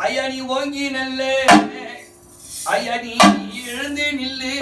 ஐயா நீ ஓங்கி நல்ல ஐயா நீ எழுந்து நில்லு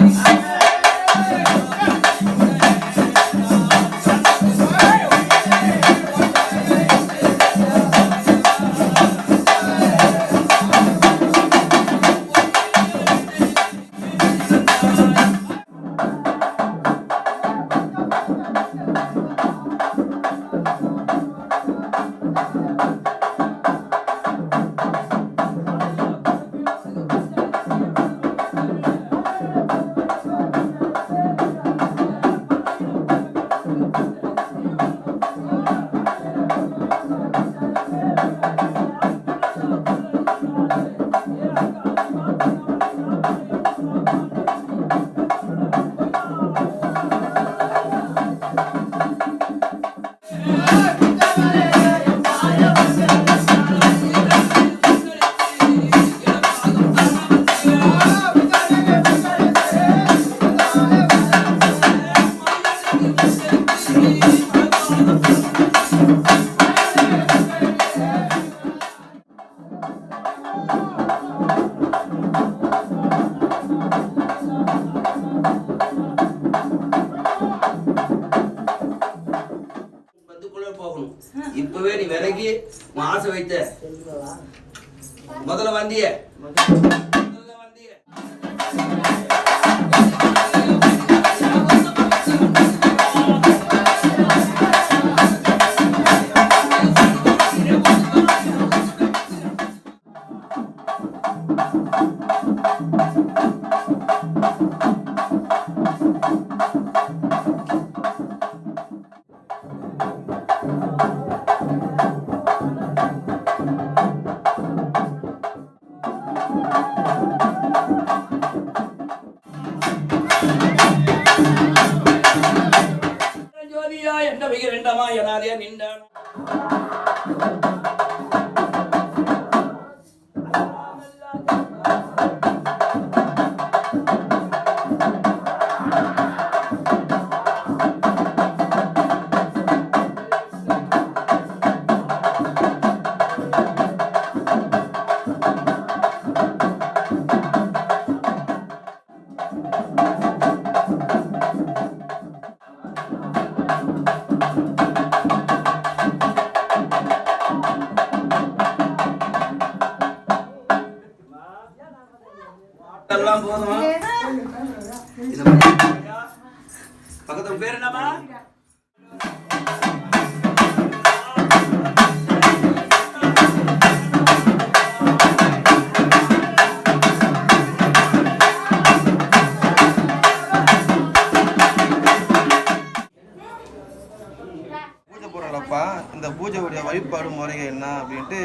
இப்பவே நீ விலகி ஆசை வைத்த முதல்ல வந்திய ஜோதியா என்ற மிக ரெண்டமா எனாதே நின்றான் எல்லாம் போதுமா பக்கத்துல பேர் என்னமா இந்த பூஜையுடைய வழிபாடு முறைகள் என்ன அப்படின்ட்டு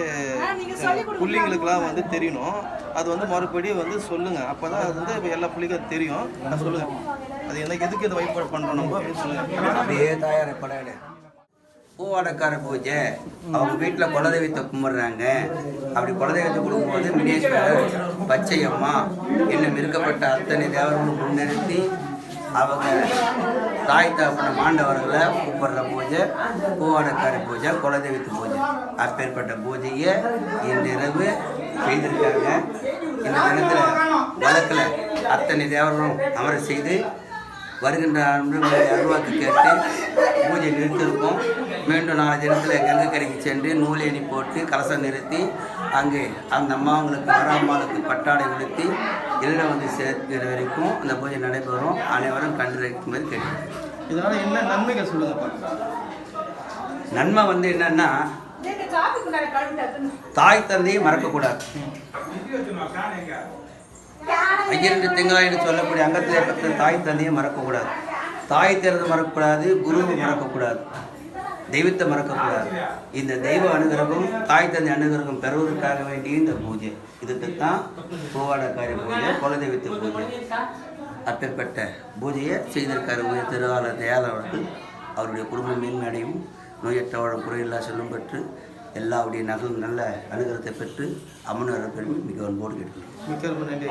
பிள்ளைங்களுக்குலாம் வந்து தெரியணும். அது வந்து மறுபடியும் சொல்லுங்க. அப்போதான் அது வந்து எல்லா பிள்ளைக்கும் தெரியும். நான் சொல்லுங்க அது எனக்கு எதுக்கு இந்த வழிபாடு பண்ணுறோம் நம்ம அப்படின்னு சொல்லுங்க. அப்படியே தாயாரை படையல பூவாடக்கார பூஜை அவங்க வீட்டில் குலதெய்வத்தை கும்பிட்றாங்க. அப்படி குலதெய்வத்தை கொடுக்கும்போது மினேஸ்வரர் பச்சையம்மா இன்னும் இருக்கப்பட்ட அத்தனை தேவர்களும் முன்னிறுத்தி அவங்க தாய் தகப்பன மாண்டவர்களை கூப்பிடுற பூஜை பூவாடக்கார பூஜை குலதெய்வத்து பூஜை. அப்பேற்பட்ட பூஜையை இன்றிரவு செய்திருக்காங்க. இந்த தினத்தில் வழக்கில் அத்தனை தேவர்களும் அமர செய்து வருகின்ற அருள்வாக்கு கேட்டு பூஜை நிறுத்தியிருக்கோம். மீண்டும் நாளை தினத்தில் கங்கைக்கரைக்கு சென்று நூலேணி போட்டு கலசம் நிறுத்தி அங்கே அந்த அம்மாவங்களுக்கு வராமலுக்கு பட்டாடை உடுத்தி எல்லாம் வந்து சேர்க்கிற வரைக்கும் அந்த பூஜை நடைபெறும். அனைவரும் கண்டு வைக்கும்போது கேட்கும். இதனால் என்ன நன்மைகள் சொல்லுங்கப்பா? நன்மை என்னன்னா தாய் தந்தையை மறக்கக்கூடாது. ஐயரண்டு திங்களாயின்னு சொல்லக்கூடிய அங்கத்திலே பற்றி தாய் தந்தையை மறக்கக்கூடாது. தாய் திறந்து மறக்கக்கூடாது, குருவை மறக்கக்கூடாது, தெய்வத்தை மறக்கக்கூடாது. இந்த தெய்வ அனுகிரகம் தாய் தந்தை அனுகிரகம் பெறுவதற்காக வேண்டிய இந்த பூஜை. இதுக்குத்தான் பூவாடக்காரி பூஜை, குலதெய்வத்து பூஜை. அப்பேற்பட்ட பூஜையை செய்திருக்காரு உயர் திருவாளர் தயாளர் அவர்கள். அவருடைய குடும்ப மேன்மையடையும் நோயற்ற வாழும் குறையில்லா செல்லும் பெற்று எல்லாருடைய நல்ல அனுகிரகத்தை பெற்று அம்மன் பெருமை மிக அன்போடு கேட்கிறேன். மிக்க நன்றி.